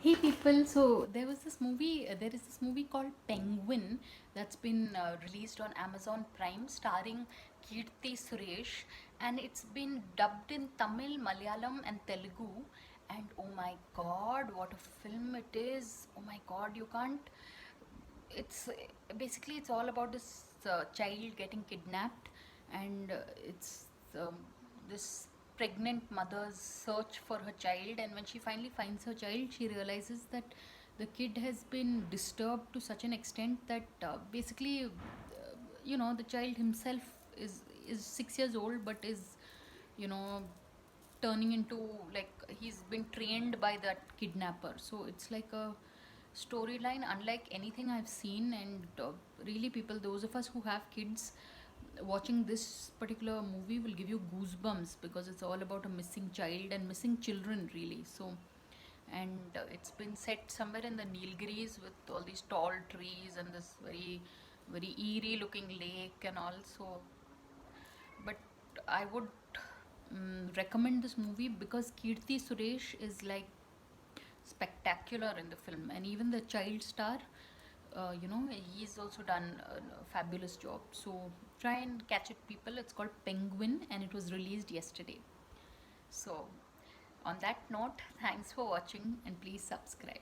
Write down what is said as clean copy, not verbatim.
Hey people, so there is this movie called Penguin that's been released on Amazon Prime starring Keerthy Suresh, and it's been dubbed in Tamil, Malayalam and Telugu, and oh my god, what a film it is. Oh my god, you can't it's basically it's all about this child getting kidnapped, and it's this pregnant mother's search for her child, and when she finally finds her child she realizes that the kid has been disturbed to such an extent that the child himself is 6 years old but is you know turning into, like, he's been trained by that kidnapper. So it's like a storyline unlike anything I've seen, and really, people, those of us who have kids, watching this particular movie will give you goosebumps because it's all about a missing child and missing children, really. So, and it's been set somewhere in the Nilgiris with all these tall trees and this very, very eerie looking lake and all. So, but I would recommend this movie because Keerthy Suresh is like spectacular in the film, and even the child star, he's also done a fabulous job. So try and catch it, people. It's called Penguin, and it was released yesterday. So, on that note, thanks for watching, and please subscribe.